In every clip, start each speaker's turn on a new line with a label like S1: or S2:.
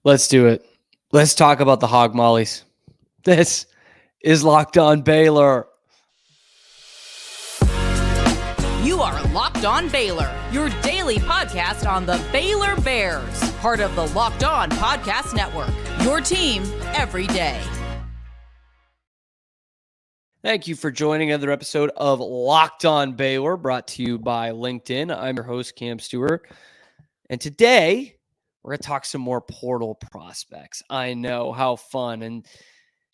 S1: Let's do it. Let's talk about the Hog Mollies. This is Locked On Baylor.
S2: You are Locked On Baylor, your daily podcast on the Baylor Bears, part of the Locked On Podcast Network, your team every day.
S1: Thank you for joining another episode of Locked On Baylor, brought to you by LinkedIn. I'm your host, Cam Stewart. And today, we're going to talk some more portal prospects. I know, how fun. And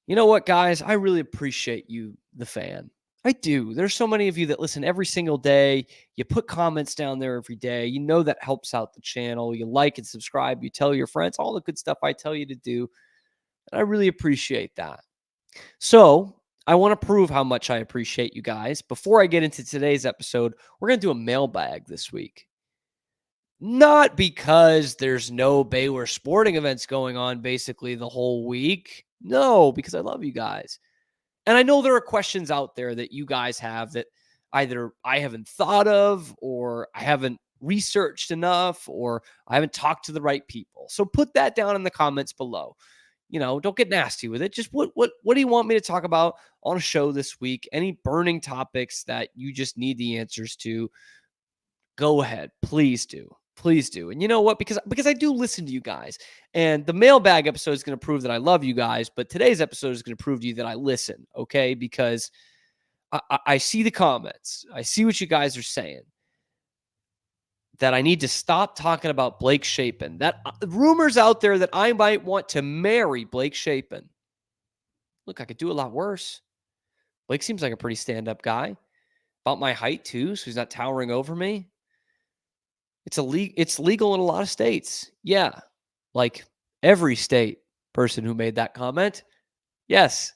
S1: you know what, guys? I really appreciate you, the fan. I do. There's so many of you that listen every single day. You put comments down there every day. You know that helps out the channel. You like and subscribe. You tell your friends, all the good stuff I tell you to do. And I really appreciate that. So I want to prove how much I appreciate you guys. Before I get into today's episode, we're going to do a mailbag this week. Not because there's no Baylor sporting events going on basically the whole week. No, because I love you guys. And I know there are questions out there that you guys have that either I haven't thought of, or I haven't researched enough, or I haven't talked to the right people. So put that down in the comments below. You know, don't get nasty with it. Just what do you want me to talk about on a show this week? Any burning topics that you just need the answers to? Go ahead. Please do. Please do. And you know what? Because I do listen to you guys. And the mailbag episode is going to prove that I love you guys. But today's episode is going to prove to you that I listen. Okay? Because I see the comments. I see what you guys are saying. That I need to stop talking about Blake Shapen. That rumors out there that I might want to marry Blake Shapen. Look, I could do a lot worse. Blake seems like a pretty stand-up guy. About my height, too, so he's not towering over me. It's legal in a lot of states. Yeah. Like every state person who made that comment. Yes.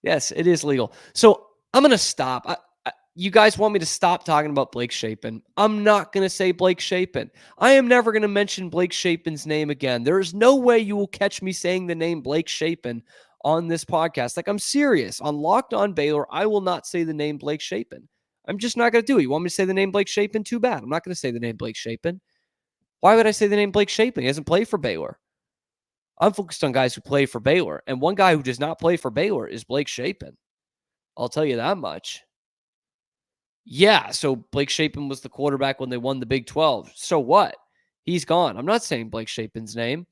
S1: Yes, it is legal. So I'm going to stop. You guys want me to stop talking about Blake Shapen. I'm not going to say Blake Shapen. I am never going to mention Blake Shapen's name again. There is no way you will catch me saying the name Blake Shapen on this podcast. Like, I'm serious. On Locked On Baylor, I will not say the name Blake Shapen. I'm just not going to do it. You want me to say the name Blake Shapen? Too bad. I'm not going to say the name Blake Shapen. Why would I say the name Blake Shapen? He hasn't played for Baylor. I'm focused on guys who play for Baylor. And one guy who does not play for Baylor is Blake Shapen. I'll tell you that much. Yeah, so Blake Shapen was the quarterback when they won the Big 12. So what? He's gone. I'm not saying Blake Shapen's name.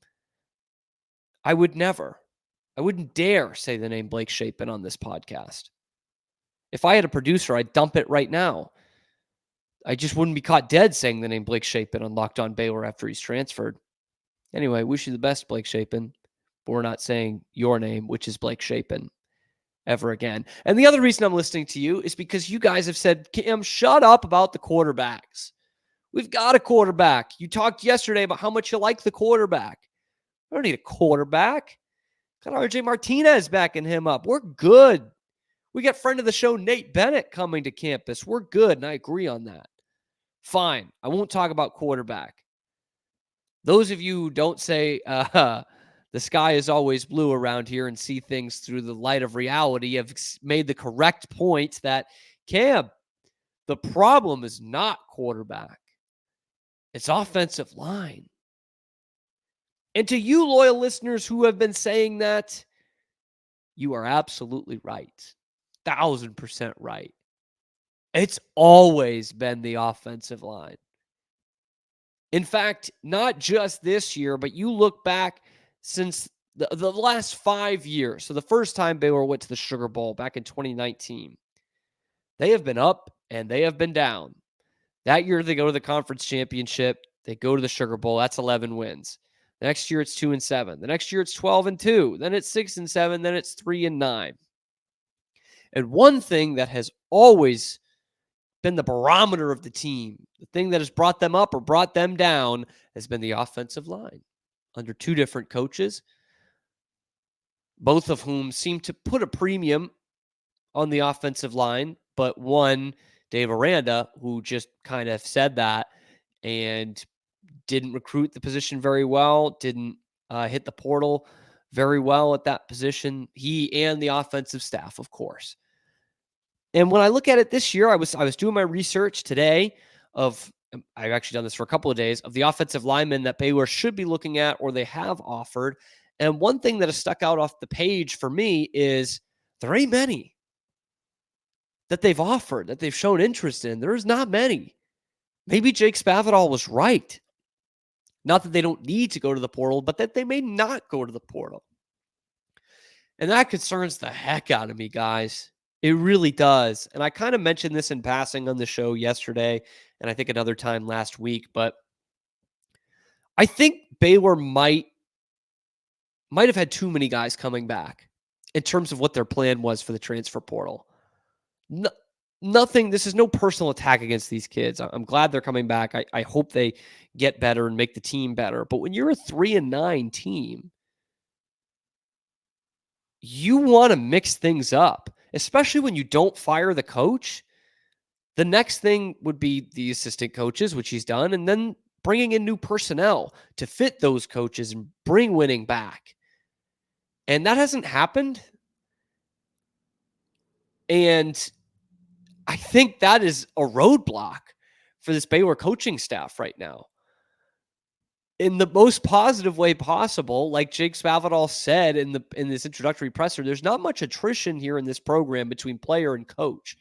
S1: I wouldn't dare say the name Blake Shapen on this podcast. If I had a producer, I'd dump it right now. I just wouldn't be caught dead saying the name Blake Shapen on Locked On Baylor after he's transferred. Anyway, wish you the best, Blake Shapen. But we're not saying your name, which is Blake Shapen, ever again. And the other reason I'm listening to you is because you guys have said, Cam, shut up about the quarterbacks. We've got a quarterback. You talked yesterday about how much you like the quarterback. I don't need a quarterback. Got RJ Martinez backing him up. We're good. We got friend of the show, Nate Bennett, coming to campus. We're good, and I agree on that. Fine. I won't talk about quarterback. Those of you who don't say the sky is always blue around here and see things through the light of reality have made the correct point that, Cam, the problem is not quarterback. It's offensive line. And to you loyal listeners who have been saying that, you are absolutely right. 1,000% right. It's always been the offensive line. In fact, not just this year, but you look back since the last 5 years. So the first time Baylor went to the Sugar Bowl back in 2019, they have been up and they have been down. That year they go to the conference championship. They go to the Sugar Bowl. That's 11 wins. The next year it's 2-7. The next year it's 12-2. Then it's 6-7. Then it's 3-9. And one thing that has always been the barometer of the team, the thing that has brought them up or brought them down, has been the offensive line under two different coaches, both of whom seem to put a premium on the offensive line, but one, Dave Aranda, who just kind of said that and didn't recruit the position very well, didn't hit the portal very well at that position. He and the offensive staff, of course. And when I look at it this year, I was doing my research today of I've actually done this for a couple of days, of the offensive linemen that Baylor should be looking at or they have offered. And one thing that has stuck out off the page for me is there ain't many that they've offered, that they've shown interest in. There's not many. Maybe Jake Spavital was right. Not that they don't need to go to the portal, but that they may not go to the portal. And that concerns the heck out of me, guys. It really does. And I kind of mentioned this in passing on the show yesterday, and I think another time last week, but I think Baylor might have had too many guys coming back in terms of what their plan was for the transfer portal. Nothing, this is no personal attack against these kids. I'm glad they're coming back. I hope they get better and make the team better. But when you're a 3-9 team, you want to mix things up, especially when you don't fire the coach. The next thing would be the assistant coaches, which he's done, and then bringing in new personnel to fit those coaches and bring winning back. And that hasn't happened. And I think that is a roadblock for this Baylor coaching staff right now. In the most positive way possible, like Jake Spavital said in this introductory presser, there's not much attrition here in this program between player and coach.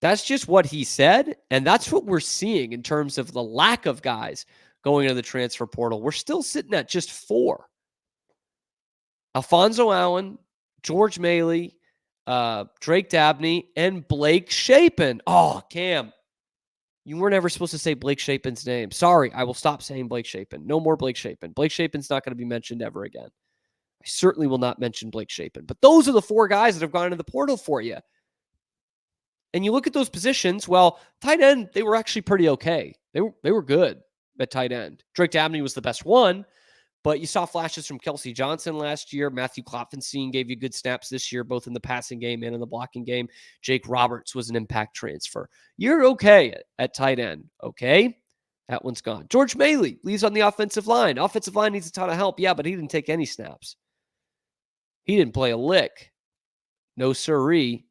S1: That's just what he said, and that's what we're seeing in terms of the lack of guys going into the transfer portal. We're still sitting at just 4. Alfonso Allen, George Maley, Drake Dabney, and Blake Shapen. Oh, Cam, you weren't ever supposed to say Blake Shapen's name. Sorry, I will stop saying Blake Shapen. No more Blake Shapen. Blake Shapen's not going to be mentioned ever again. I certainly will not mention Blake Shapen. But those are the 4 guys that have gone into the portal for you. And you look at those positions, well, tight end, they were actually pretty okay. They were good at tight end. Drake Dabney was the best one, but you saw flashes from Kelsey Johnson last year. Matthew Klopfenstein gave you good snaps this year, both in the passing game and in the blocking game. Jake Roberts was an impact transfer. You're okay at tight end, okay? That one's gone. George Maley leaves on the offensive line. Offensive line needs a ton of help, yeah, but he didn't take any snaps. He didn't play a lick. No siree.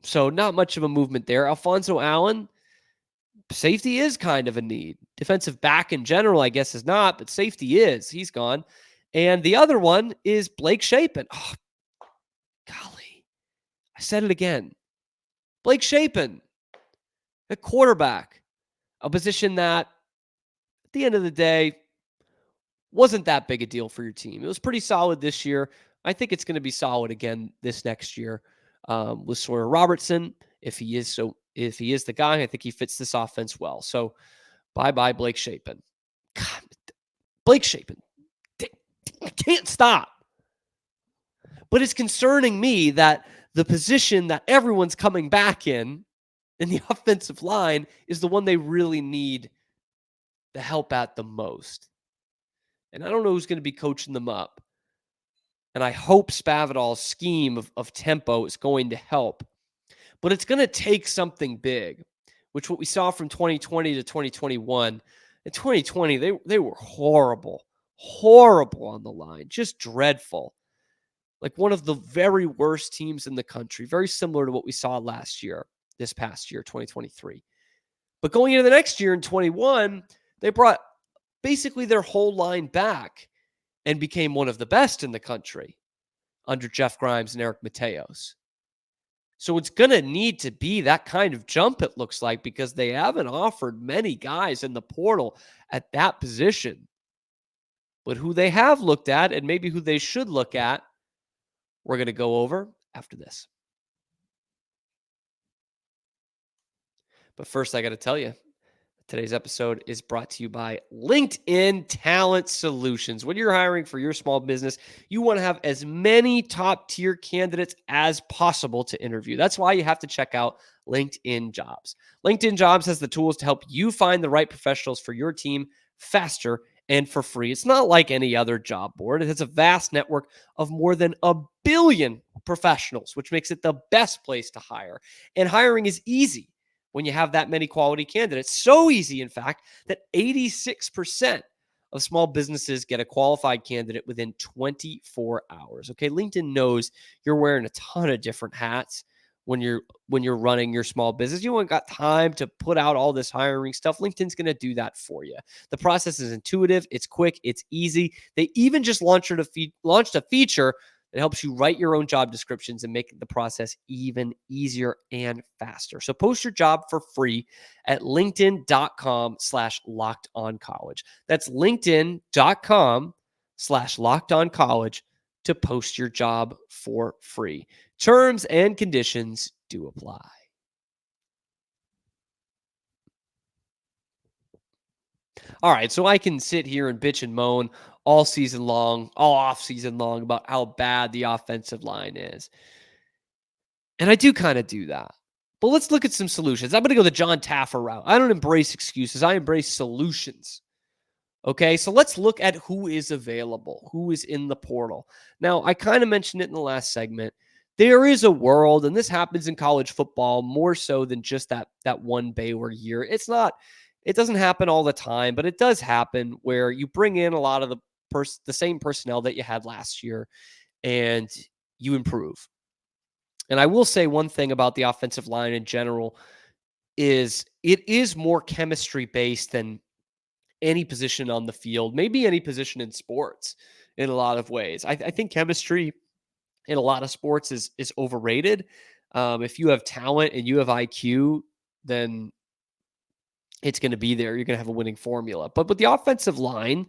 S1: So not much of a movement there. Alfonso Allen, safety is kind of a need. Defensive back in general, I guess, is not, but safety is. He's gone. And the other one is Blake Shapen. Oh, golly. I said it again. Blake Shapen, a quarterback, a position that, at the end of the day, wasn't that big a deal for your team. It was pretty solid this year. I think it's going to be solid again this next year. With Sawyer Robertson, if he is the guy, I think he fits this offense well. So bye Blake Shapen. God, Blake Shapen can't stop. But it's concerning me that the position that everyone's coming back in the offensive line is the one they really need the help at the most. And I don't know who's going to be coaching them up. And I hope Spavital's scheme of tempo is going to help. But it's going to take something big, which what we saw from 2020 to 2021. In 2020, they were horrible on the line, just dreadful. Like one of the very worst teams in the country, very similar to what we saw this past year, 2023. But going into the next year in 21, they brought basically their whole line back and became one of the best in the country under Jeff Grimes and Eric Mateos. So it's going to need to be that kind of jump, it looks like, because they haven't offered many guys in the portal at that position. But who they have looked at and maybe who they should look at, we're going to go over after this. But first, I got to tell you, today's episode is brought to you by LinkedIn Talent Solutions. When you're hiring for your small business, you want to have as many top-tier candidates as possible to interview. That's why you have to check out LinkedIn Jobs. LinkedIn Jobs has the tools to help you find the right professionals for your team faster and for free. It's not like any other job board. It has a vast network of more than 1 billion professionals, which makes it the best place to hire. And hiring is easy when you have that many quality candidates. So easy, in fact, that 86% of small businesses get a qualified candidate within 24 hours. Okay, LinkedIn knows you're wearing a ton of different hats when you're running your small business. You haven't got time to put out all this hiring stuff. LinkedIn's going to do that for you. The process is intuitive, it's quick, it's easy. They even just launched a feature that helps you write your own job descriptions and make the process even easier and faster. So post your job for free at linkedin.com/lockedoncollege. That's linkedin.com/lockedoncollege to post your job for free. Terms and conditions do apply. All right, so I can sit here and bitch and moan all season long, all off season long about how bad the offensive line is. And I do kind of do that. But let's look at some solutions. I'm going to go the John Taffer route. I don't embrace excuses. I embrace solutions. Okay, so let's look at who is available, who is in the portal. Now, I kind of mentioned it in the last segment. There is a world, and this happens in college football more so than just that one Baylor year. It doesn't happen all the time, but it does happen where you bring in a lot of the same personnel that you had last year and you improve. And I will say one thing about the offensive line in general is it is more chemistry based than any position on the field, maybe any position in sports in a lot of ways. I think chemistry in a lot of sports is overrated. If you have talent and you have IQ, then it's going to be there. You're going to have a winning formula. But with the offensive line,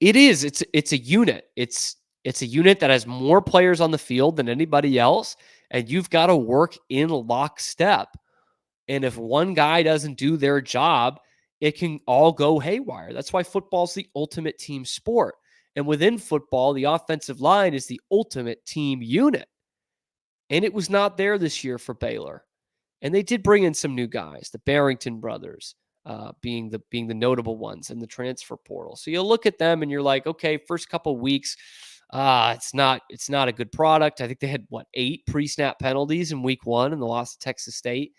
S1: it's a unit. It's a unit that has more players on the field than anybody else, and you've got to work in lockstep. And if one guy doesn't do their job, it can all go haywire. That's why football's the ultimate team sport. And within football, the offensive line is the ultimate team unit. And it was not there this year for Baylor. And they did bring in some new guys, the Barrington brothers being the notable ones in the transfer portal. So you look at them and you're like, okay, first couple weeks, it's not a good product. I think they had 8 pre-snap penalties in week 1 in the loss to Texas State.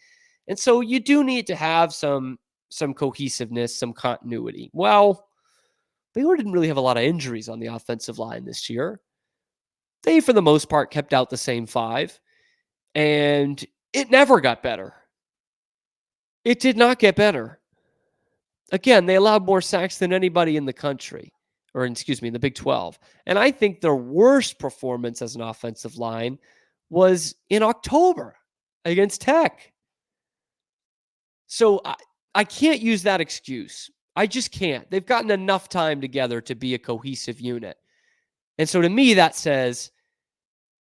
S1: And so you do need to have some cohesiveness, some continuity. Well, Baylor didn't really have a lot of injuries on the offensive line this year. They, for the most part, kept out the same 5, and it never got better. It did not get better. Again, they allowed more sacks than anybody in the country, or in the Big 12. And I think their worst performance as an offensive line was in October against Tech. So I can't use that excuse. I just can't. They've gotten enough time together to be a cohesive unit. And so to me, that says,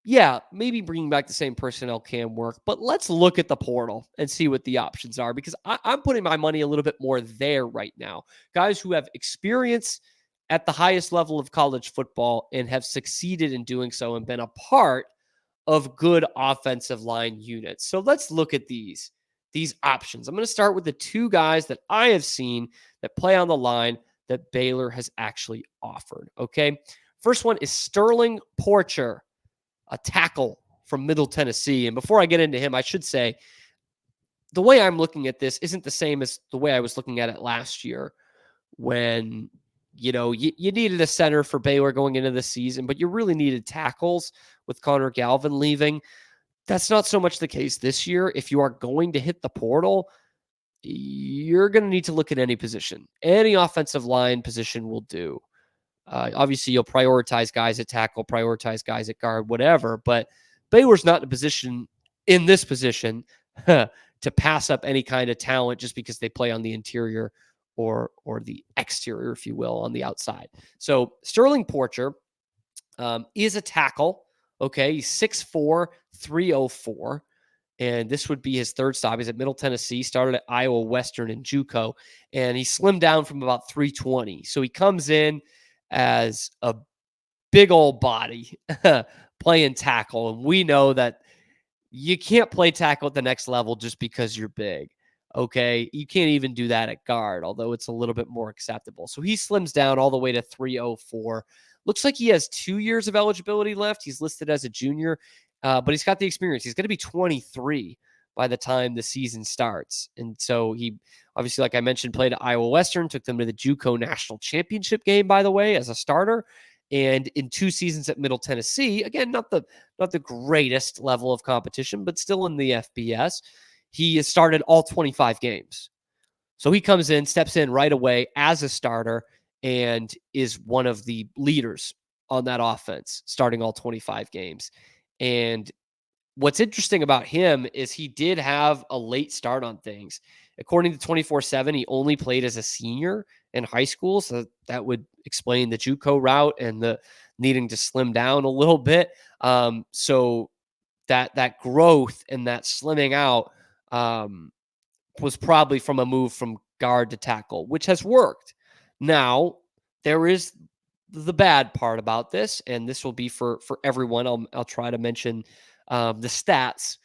S1: yeah, maybe bringing back the same personnel can work, but let's look at the portal and see what the options are, because I'm putting my money a little bit more there right now. Guys who have experience at the highest level of college football and have succeeded in doing so and been a part of good offensive line units. So let's look at these options. I'm going to start with the 2 guys that I have seen that play on the line that Baylor has actually offered. Okay. First one is Sterling Porcher, a tackle from Middle Tennessee. And before I get into him, I should say the way I'm looking at this isn't the same as the way I was looking at it last year when, you needed a center for Baylor going into the season, but you really needed tackles with Connor Galvin leaving. That's not so much the case this year. If you are going to hit the portal, you're going to need to look at any position. Any offensive line position will do. Obviously, you'll prioritize guys at tackle, prioritize guys at guard, whatever. But Baylor's not in this position to pass up any kind of talent just because they play on the interior or the exterior, if you will, on the outside. So Sterling Porcher is a tackle. Okay, he's 6'4", 304. And this would be his third stop. He's at Middle Tennessee, started at Iowa Western and JUCO, and he slimmed down from about 320. So he comes in as a big old body playing tackle. And we know that you can't play tackle at the next level just because you're big. Okay. You can't even do that at guard, although it's a little bit more acceptable. So he slims down all the way to 304. Looks like he has 2 years of eligibility left. He's listed as a junior, but he's got the experience. He's going to be 23 by the time the season starts. And so he obviously, like I mentioned, played at Iowa Western, took them to the JUCO national championship game, by the way, as a starter. And in 2 seasons at Middle Tennessee, again, not the greatest level of competition, but still in the FBS, he has started all 25 games. So he comes in, steps in right away as a starter, and is one of the leaders on that offense, starting all 25 games. And what's interesting about him is he did have a late start on things. According to 24/7, he only played as a senior in high school, so that would explain the JUCO route and the needing to slim down a little bit. So that growth and that slimming out was probably from a move from guard to tackle, which has worked. Now, there is the bad part about this, and this will be for everyone. I'll try to mention the stats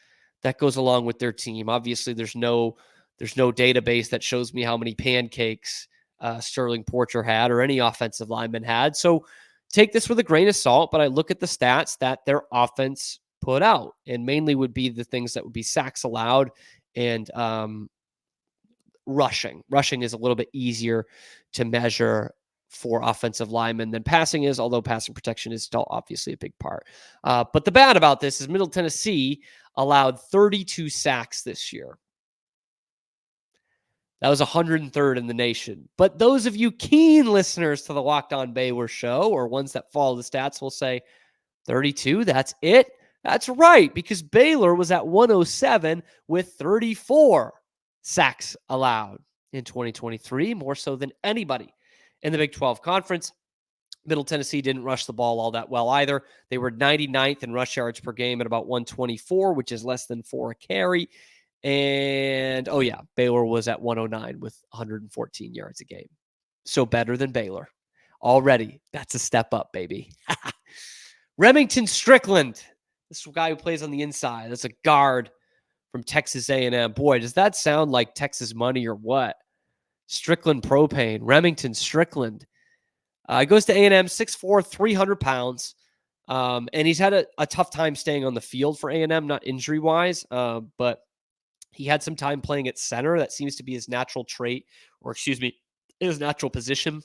S1: that goes along with their team. Obviously, there's no database that shows me how many pancakes Sterling Porcher had or any offensive lineman had. So take this with a grain of salt, but I look at the stats that their offense put out, and mainly would be the things that would be sacks allowed and rushing. Rushing is a little bit easier to measure for offensive linemen than passing is, although passing protection is still obviously a big part. But the bad about this is Middle Tennessee allowed 32 sacks this year. That was 103rd in the nation. But those of you keen listeners to the Locked On Baylor show, or ones that follow the stats, will say 32, that's it? That's right, because Baylor was at 107 with 34 sacks allowed in 2023, more so than anybody in the Big 12 Conference. Middle Tennessee didn't rush the ball all that well either. They were 99th in rush yards per game at about 124, which is less than 4 a carry. And, Baylor was at 109 with 114 yards a game. So better than Baylor. Already, that's a step up, baby. Remington Strickland. This is a guy who plays on the inside. That's a guard from Texas A&M. Boy, does that sound like Texas money or what? Strickland Propane. Remington Strickland. Goes to A&M, 6'4", 300 pounds. And he's had a tough time staying on the field for A&M, not injury-wise, but he had some time playing at center. That seems to be his natural trait, or his natural position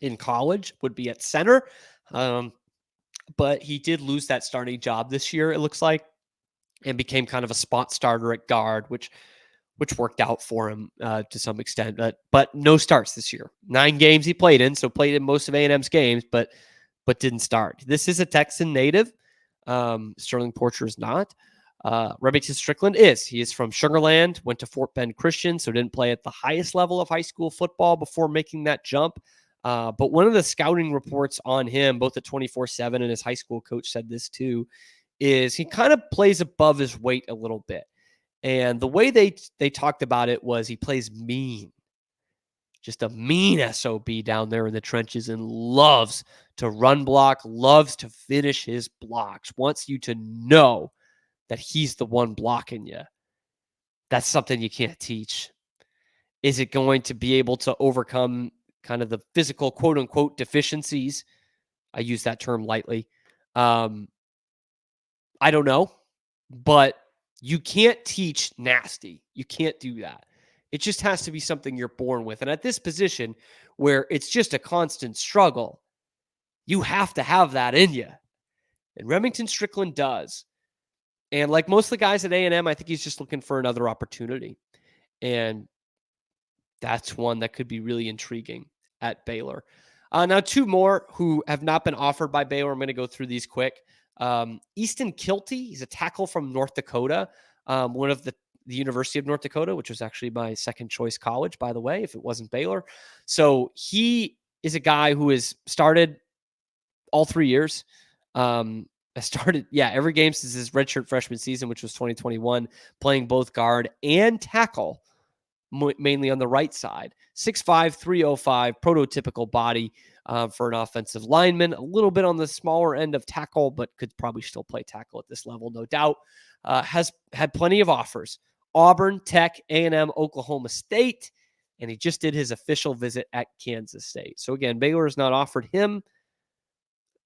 S1: in college would be at center. But he did lose that starting job this year, it looks like, and became kind of a spot starter at guard, which worked out for him to some extent. But no starts this year. 9 games he played in, so played in most of A&M's games, but didn't start. This is a Texan native. Sterling Porcher is not. Remington Strickland is. He is from Sugar Land, went to Fort Bend Christian, so didn't play at the highest level of high school football before making that jump. But one of the scouting reports on him, both at 24/7 and his high school coach said this too, is he kind of plays above his weight a little bit. And the way they talked about it was he plays mean. Just a mean SOB down there in the trenches, and loves to run block, loves to finish his blocks, wants you to know that he's the one blocking you. That's something you can't teach. Is it going to be able to overcome kind of the physical quote unquote deficiencies? I use that term lightly. I don't know, but you can't teach nasty. You can't do that. It just has to be something you're born with. And at this position where it's just a constant struggle, you have to have that in you. And Remington Strickland does. And like most of the guys at A&M, I think he's just looking for another opportunity. And that's one that could be really intriguing at Baylor. Now, 2 more who have not been offered by Baylor. I'm going to go through these quick. Easton Kilty, he's a tackle from North Dakota, one of the University of North Dakota, which was actually my second choice college, by the way, if it wasn't Baylor. So he is a guy who has started all 3 years. Every game since his redshirt freshman season, which was 2021, playing both guard and tackle, mainly on the right side. 6'5", 305, prototypical body for an offensive lineman. A little bit on the smaller end of tackle, but could probably still play tackle at this level, no doubt. Has had plenty of offers. Auburn, Tech, A&M, Oklahoma State, and he just did his official visit at Kansas State. So again, Baylor has not offered him.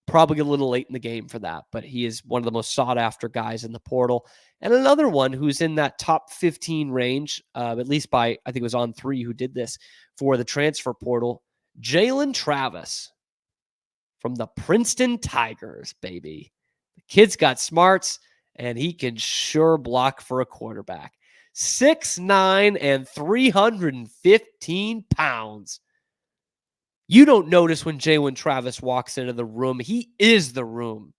S1: Probably a little late in the game for that, but he is one of the most sought-after guys in the portal. And another one who's in that top 15 range, at least by, I think it was On 3 who did this for the transfer portal, Jalen Travis. from the Princeton Tigers, baby. The kid's got smarts, and he can sure block for a quarterback. 6'9" and 315 pounds. You don't notice when Jalen Travis walks into the room. He is the room.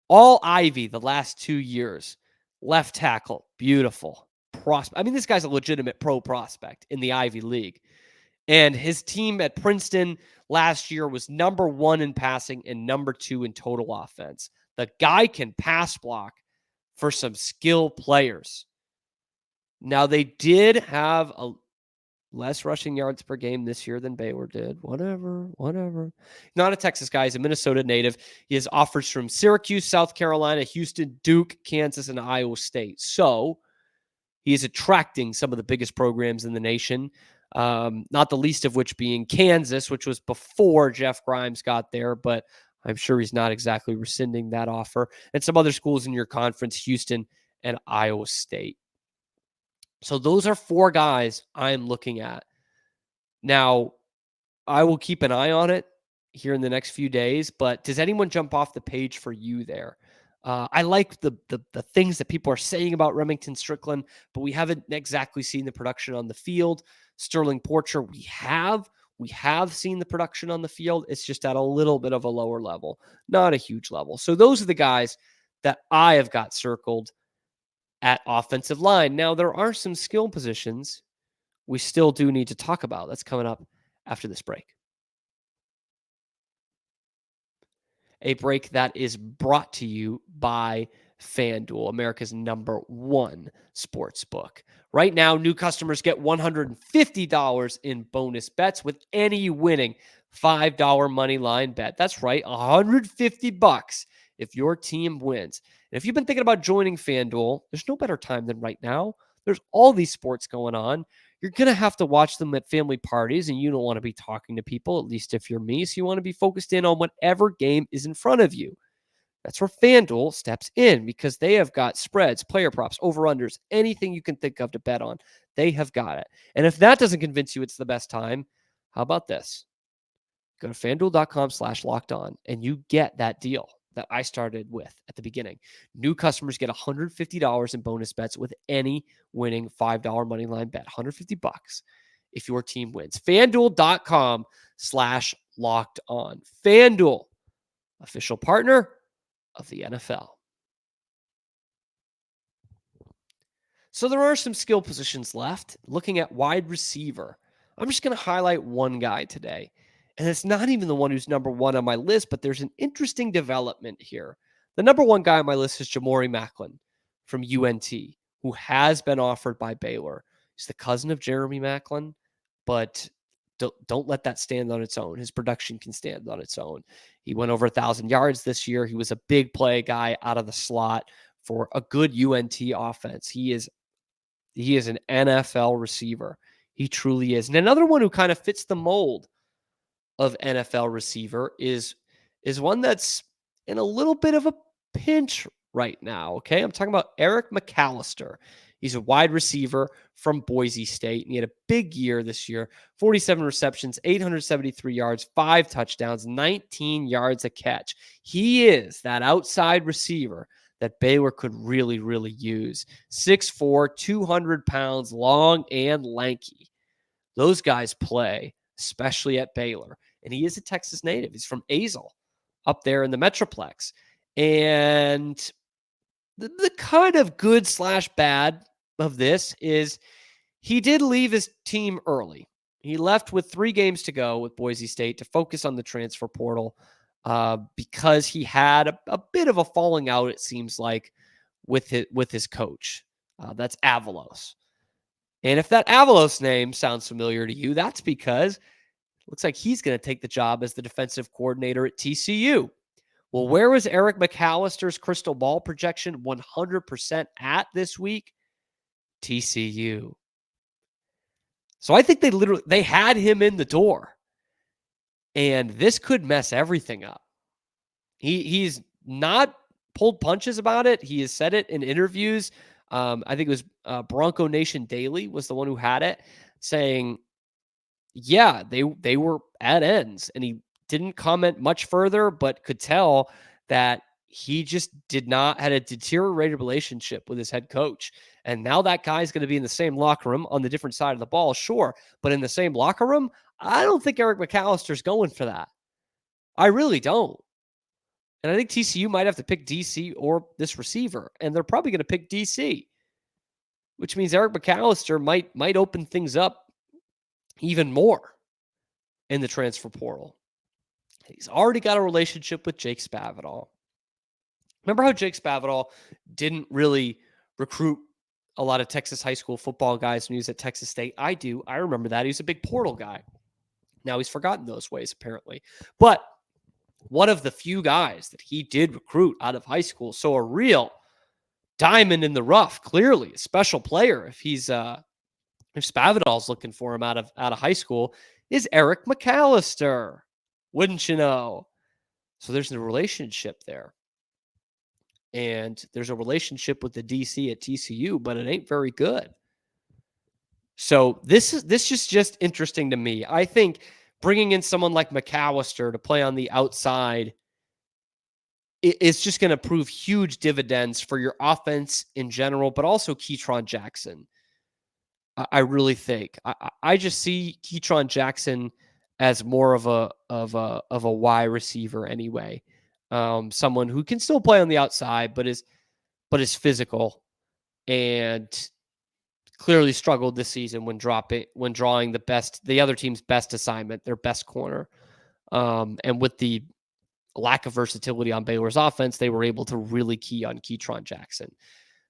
S1: All Ivy the last 2 years. Left tackle, beautiful. I mean, this guy's a legitimate pro prospect in the Ivy League. And his team at Princeton last year was number 1 in passing and number 2 in total offense. The guy can pass block for some skill players. Now, they did have less rushing yards per game this year than Baylor did. Whatever. Not a Texas guy. He's a Minnesota native. He has offers from Syracuse, South Carolina, Houston, Duke, Kansas, and Iowa State. So he is attracting some of the biggest programs in the nation, not the least of which being Kansas, which was before Jeff Grimes got there, but I'm sure he's not exactly rescinding that offer. And some other schools in your conference, Houston and Iowa State. So those are 4 guys I'm looking at. Now, I will keep an eye on it here in the next few days, but does anyone jump off the page for you there? I like the things that people are saying about Remington Strickland, but we haven't exactly seen the production on the field. Sterling Porcher, we have seen the production on the field. It's just at a little bit of a lower level, not a huge level. So those are the guys that I have got circled at offensive line. Now, there are some skill positions we still do need to talk about. That's coming up after this break. A break that is brought to you by FanDuel, America's #1 sports book. Right now, new customers get $150 in bonus bets with any winning $5 money line bet. That's right, $150 if your team wins. And if you've been thinking about joining FanDuel, there's no better time than right now. There's all these sports going on. You're going to have to watch them at family parties, and you don't want to be talking to people, at least if you're me. So you want to be focused in on whatever game is in front of you. That's where FanDuel steps in because they have got spreads, player props, over-unders, anything you can think of to bet on. They have got it. And if that doesn't convince you it's the best time, how about this? Go to FanDuel.com/lockedon, and you get that deal that I started with at the beginning. New customers get $150 in bonus bets with any winning $5 money line bet. $150 if your team wins. FanDuel.com/lockedon. FanDuel, official partner of the NFL. So there are some skill positions left. Looking at wide receiver, I'm just going to highlight one guy today. And it's not even the one who's number 1 on my list, but there's an interesting development here. The number 1 guy on my list is Jamori Macklin from UNT, who has been offered by Baylor. He's the cousin of Jeremy Macklin, but don't let that stand on its own. His production can stand on its own. He went over 1,000 yards this year. He was a big play guy out of the slot for a good UNT offense. He is an NFL receiver. He truly is. And another one who kind of fits the mold of NFL receiver is one that's in a little bit of a pinch right now. Okay. I'm talking about Eric McAllister. He's a wide receiver from Boise State, and he had a big year this year. 47 receptions, 873 yards, 5 touchdowns, 19 yards a catch. He is that outside receiver that Baylor could really, really use. 6'4", 200 pounds, long and lanky. Those guys play, especially at Baylor. And he is a Texas native. He's from Azle, up there in the Metroplex. And the kind of good/bad of this is he did leave his team early. He left with 3 games to go with Boise State to focus on the transfer portal because he had a bit of a falling out, it seems like, with his coach. That's Avalos. And if that Avalos name sounds familiar to you, that's because it looks like he's going to take the job as the defensive coordinator at TCU. Well, where was Eric McAllister's crystal ball projection 100% at this week? TCU. So I think they had him in the door. And this could mess everything up. He's not pulled punches about it. He has said it in interviews. I think it was Bronco Nation Daily was the one who had it, saying, yeah, they were at ends. And he didn't comment much further, but could tell that he just had a deteriorated relationship with his head coach. And now that guy's going to be in the same locker room on the different side of the ball, sure. But in the same locker room, I don't think Eric McAllister's going for that. I really don't. And I think TCU might have to pick DC or this receiver. And they're probably going to pick DC, which means Eric McAllister might open things up even more in the transfer portal. He's already got a relationship with Jake Spavital. Remember how Jake Spavital didn't really recruit a lot of Texas high school football guys when he was at Texas State? I do. I remember that. He was a big portal guy. Now he's forgotten those ways, apparently. But one of the few guys that he did recruit out of high school, so a real diamond in the rough, clearly a special player if Spavital's looking for him out of high school, is Eric McAllister. Wouldn't you know? So there's a relationship there. And there's a relationship with the DC at TCU, but it ain't very good. So this is just interesting to me. I think bringing in someone like McAllister to play on the outside is just going to prove huge dividends for your offense in general, but also Keytron Jackson. I really think I just see Keytron Jackson as more of a wide receiver anyway. Someone who can still play on the outside, but is physical and clearly struggled this season when drawing the other team's best assignment, their best corner. And with the lack of versatility on Baylor's offense, they were able to really key on Keytron Jackson.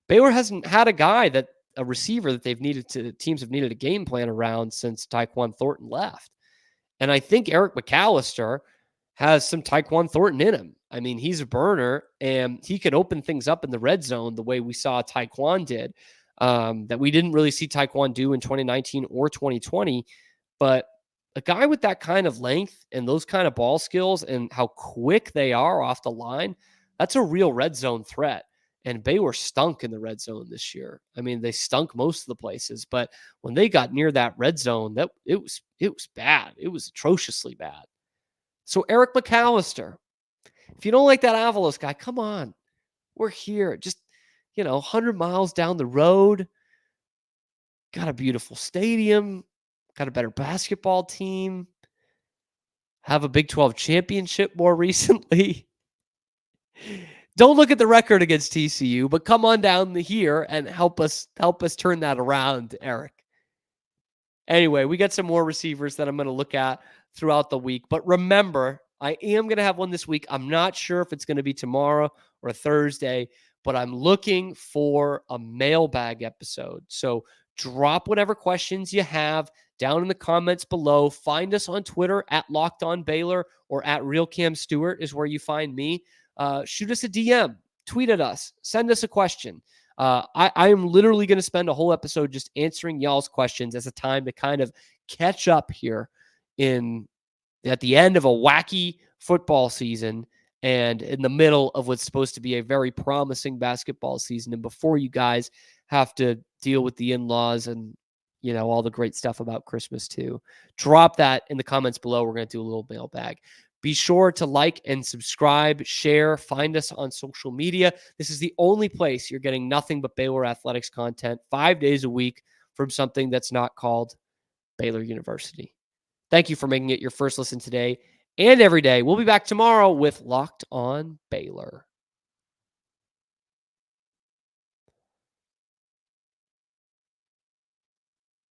S1: Baylor hasn't had a receiver that teams have needed a game plan around since Tyquan Thornton left. And I think Eric McAllister has some Tyquan Thornton in him. I mean, he's a burner, and he can open things up in the red zone the way we saw Tyquan did, that we didn't really see Tyquan do in 2019 or 2020. But a guy with that kind of length and those kind of ball skills and how quick they are off the line, that's a real red zone threat. And Baylor stunk in the red zone this year. I mean, they stunk most of the places, but when they got near that red zone, it was bad. It was atrociously bad. So Eric McAllister, if you don't like that Avalos guy, come on. We're here. Just, 100 miles down the road. Got a beautiful stadium. Got a better basketball team. Have a Big 12 championship more recently. Don't look at the record against TCU, but come on down here and help us turn that around, Eric. Anyway, we got some more receivers that I'm going to look at throughout the week. But remember, I am going to have one this week. I'm not sure if it's going to be tomorrow or Thursday, but I'm looking for a mailbag episode. So drop whatever questions you have down in the comments below. Find us on Twitter at Locked On Baylor or at Real Cam Stewart is where you find me. Shoot us a DM, tweet at us, send us a question. I am literally going to spend a whole episode just answering y'all's questions as a time to kind of catch up here at the end of a wacky football season and in the middle of what's supposed to be a very promising basketball season. And before you guys have to deal with the in-laws and, all the great stuff about Christmas too. Drop that in the comments below. We're going to do a little mailbag. Be sure to like and subscribe, share, find us on social media. This is the only place you're getting nothing but Baylor athletics content 5 days a week from something that's not called Baylor University. Thank you for making it your first listen today and every day. We'll be back tomorrow with Locked On Baylor.